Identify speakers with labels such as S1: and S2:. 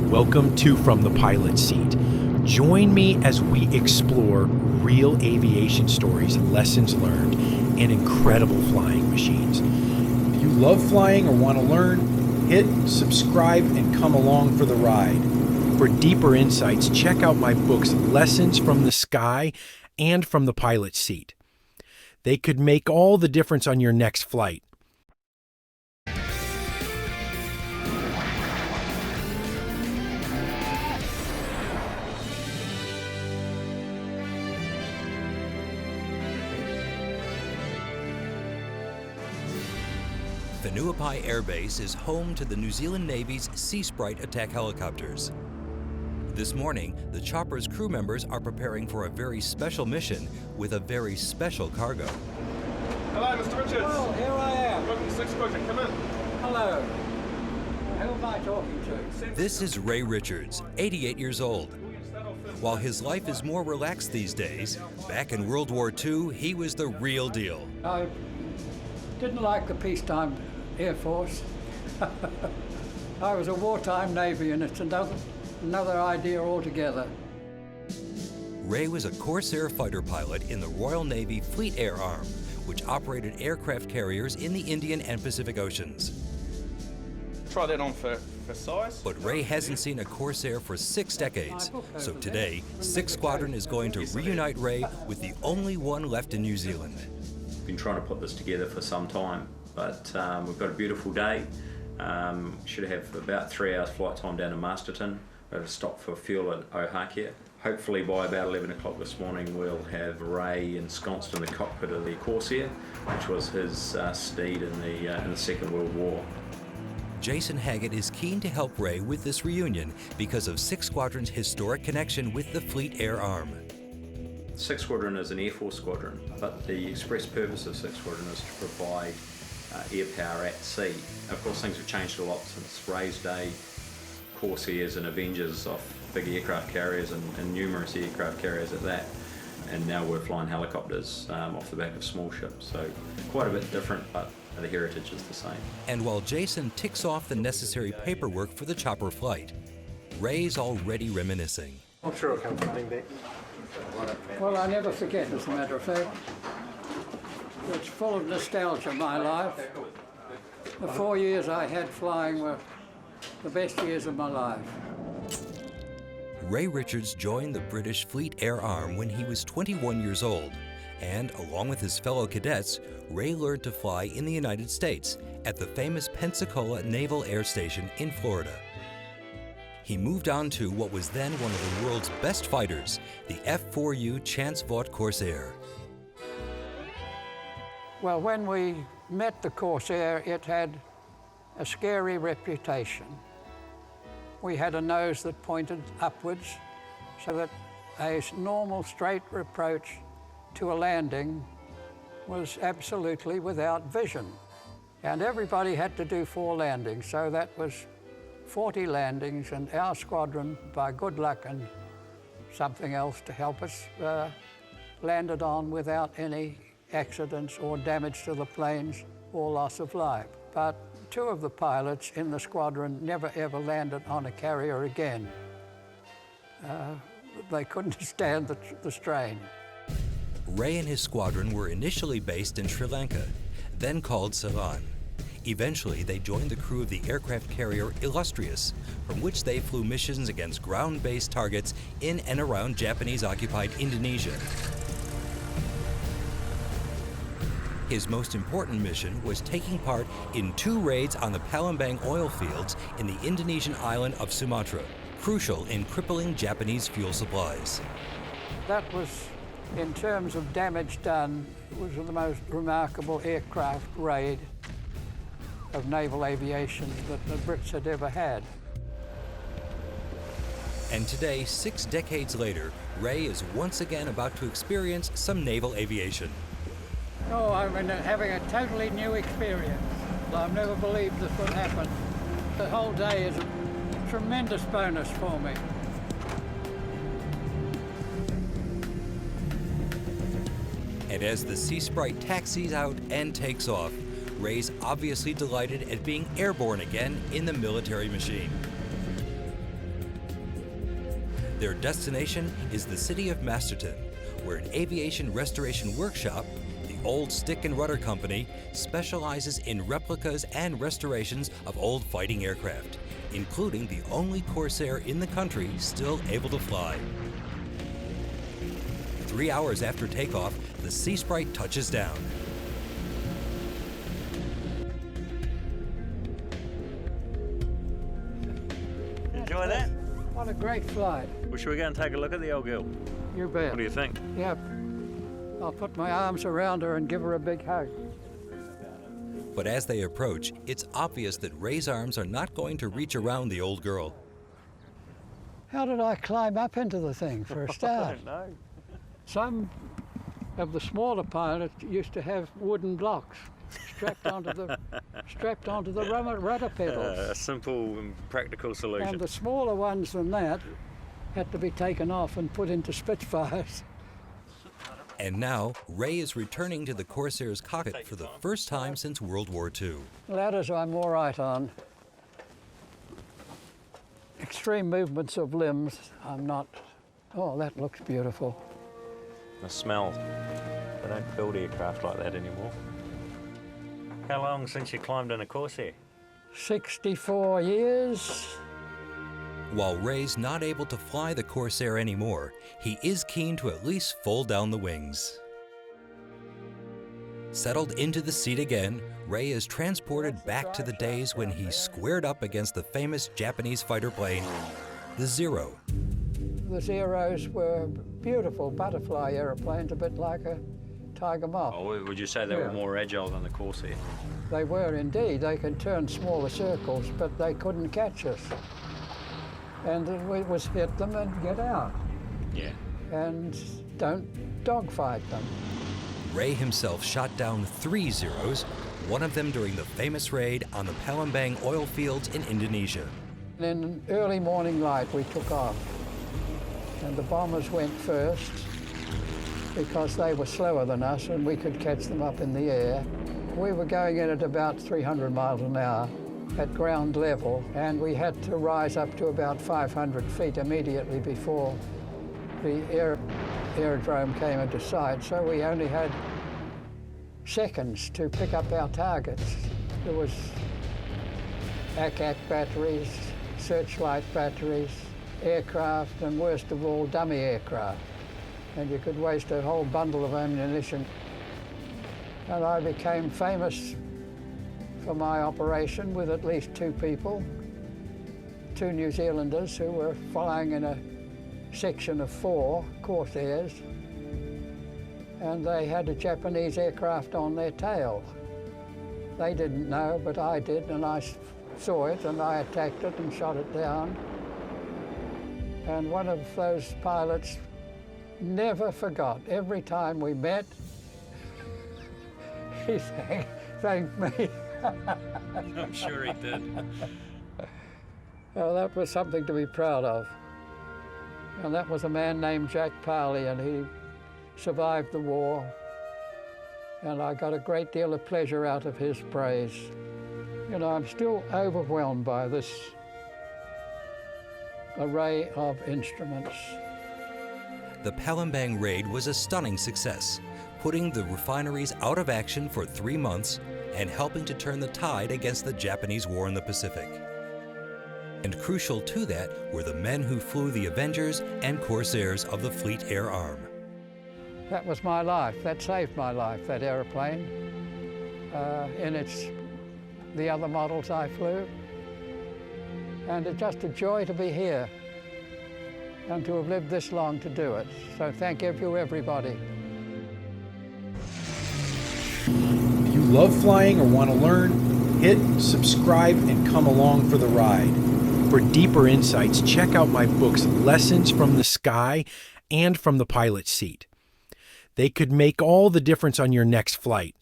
S1: Welcome to From the Pilot Seat. Join me as we explore real aviation stories, lessons learned, and incredible flying machines. If you love flying or want to learn, hit subscribe and come along for the ride. For deeper insights, check out my books, Lessons from the Sky and From the Pilot Seat. They could make all the difference on your next flight.
S2: WWII Air Base is home to the New Zealand Navy's Seasprite attack helicopters. This morning, the chopper's crew members are preparing for a very special mission with a very special cargo.
S3: Hello, Mr. Richards.
S4: Well, here I am.
S3: Welcome to 6th Squadron. Come in.
S4: Hello. Who am I talking to?
S2: This is Ray Richards, 88 years old. While his life is more relaxed these days, back in World War II, he was the real deal.
S4: I didn't like the peacetime Air Force. I was a wartime Navy, and it's another idea altogether.
S2: Ray was a Corsair fighter pilot in the Royal Navy Fleet Air Arm, which operated aircraft carriers in the Indian and Pacific Oceans.
S3: Try that on for size.
S2: But Ray hasn't seen a Corsair for 6 decades, so today, 6th Squadron is going to reunite Ray with the only one left in New Zealand.
S5: Been trying to put this together for some time, but we've got a beautiful day. Should have about 3 hours flight time down to Masterton. We've stopped for fuel at Ohakia. Hopefully by about 11 o'clock this morning we'll have Ray ensconced in the cockpit of the Corsair, which was his steed in the Second World War.
S2: Jason Haggett is keen to help Ray with this reunion because of 6th Squadron's historic connection with the Fleet Air Arm.
S5: 6th Squadron is an Air Force squadron, but the express purpose of 6th Squadron is to provide air power at sea. Of course, things have changed a lot since Ray's day. Corsairs and Avengers off big aircraft carriers and numerous aircraft carriers at that. And now we're flying helicopters off the back of small ships. So quite a bit different, but the heritage is the same.
S2: And while Jason ticks off the necessary paperwork for the chopper flight, Ray's already reminiscing.
S6: I'm sure it'll come flying back.
S4: Well, I never forget, as a matter of fact. It's full of nostalgia, my life. The 4 years I had flying were the best years of my life.
S2: Ray Richards joined the British Fleet Air Arm when he was 21 years old, and along with his fellow cadets, Ray learned to fly in the United States at the famous Pensacola Naval Air Station in Florida. He moved on to what was then one of the world's best fighters, the F4U Vought Corsair.
S4: Well, when we met the Corsair, it had a scary reputation. We had a nose that pointed upwards, so that a normal straight approach to a landing was absolutely without vision. And everybody had to do 4 landings, so that was 40 landings, and our squadron, by good luck and something else to help us, landed on without any accidents or damage to the planes or loss of life. But 2 of the pilots in the squadron never ever landed on a carrier again. They couldn't stand the strain.
S2: Ray and his squadron were initially based in Sri Lanka, then called Ceylon. Eventually, they joined the crew of the aircraft carrier Illustrious, from which they flew missions against ground-based targets in and around Japanese-occupied Indonesia. His most important mission was taking part in 2 raids on the Palembang oil fields in the Indonesian island of Sumatra, crucial in crippling Japanese fuel supplies.
S4: That was, in terms of damage done, was the most remarkable aircraft raid of naval aviation that the Brits had ever had.
S2: And today, 6 decades later, Ray is once again about to experience some naval aviation.
S4: Oh, I'm having a totally new experience. I've never believed this would happen. The whole day is a tremendous bonus for me.
S2: And as the Seasprite taxis out and takes off, Ray's obviously delighted at being airborne again in the military machine. Their destination is the city of Masterton, where an aviation restoration workshop, the Old Stick and Rudder Company, specializes in replicas and restorations of old fighting aircraft, including the only Corsair in the country still able to fly. 3 hours after takeoff, the Seasprite touches down.
S6: Enjoy that?
S4: What a great flight.
S6: Well, should we go and take a look at the old girl?
S4: You bet.
S6: What do you think?
S4: Yep. I'll put my arms around her and give her a big hug.
S2: But as they approach, it's obvious that Ray's arms are not going to reach around the old girl.
S4: How did I climb up into the thing for a
S6: I
S4: start?
S6: don't know.
S4: Some of the smaller pilots used to have wooden blocks strapped onto the rudder pedals.
S6: A simple and practical solution.
S4: And the smaller ones than that had to be taken off and put into Spitfires.
S2: And now, Ray is returning to the Corsair's cockpit for the first time since World War II.
S4: Ladders I'm all right on. Extreme movements of limbs, I'm not. Oh, that looks beautiful.
S6: The smell. They don't build aircraft like that anymore. How long since you climbed in a Corsair?
S4: 64 years.
S2: While Ray's not able to fly the Corsair anymore, he is keen to at least fold down the wings. Settled into the seat again, Ray is transported back to the days when he squared up against the famous Japanese fighter plane, the Zero.
S4: The Zeros were beautiful butterfly aeroplanes, a bit like a Tiger Moth.
S6: Oh, would you say they were more agile than the Corsair?
S4: They were indeed. They could turn smaller circles, but they couldn't catch us. And it was hit them and get out.
S6: Yeah.
S4: And don't dogfight them.
S2: Ray himself shot down 3 Zeros, one of them during the famous raid on the Palembang oil fields in Indonesia.
S4: In early morning light, we took off. And the bombers went first because they were slower than us and we could catch them up in the air. We were going in at about 300 miles an hour at ground level, and we had to rise up to about 500 feet immediately before the aerodrome came into sight, so we only had seconds to pick up our targets. There was ACAC batteries, searchlight batteries, aircraft, and worst of all, dummy aircraft. And you could waste a whole bundle of ammunition. And I became famous for my operation with at least 2 people, 2 New Zealanders who were flying in a section of 4 Corsairs, and they had a Japanese aircraft on their tail. They didn't know, but I did, and I saw it, and I attacked it and shot it down. And one of those pilots never forgot. Every time we met, he thanked me.
S6: I'm sure he did.
S4: Well, that was something to be proud of. And that was a man named Jack Parley, and he survived the war. And I got a great deal of pleasure out of his praise. You know, I'm still overwhelmed by this array of instruments.
S2: The Palembang raid was a stunning success, putting the refineries out of action for 3 months and helping to turn the tide against the Japanese war in the Pacific. And crucial to that were the men who flew the Avengers and Corsairs of the Fleet Air Arm.
S4: That was my life. That saved my life, that aeroplane. The other models I flew. And it's just a joy to be here and to have lived this long to do it. So thank you, everybody.
S1: If you love flying or want to learn, hit subscribe and come along for the ride. For deeper insights, check out my books, Lessons from the Sky and From the Pilot's Seat. They could make all the difference on your next flight.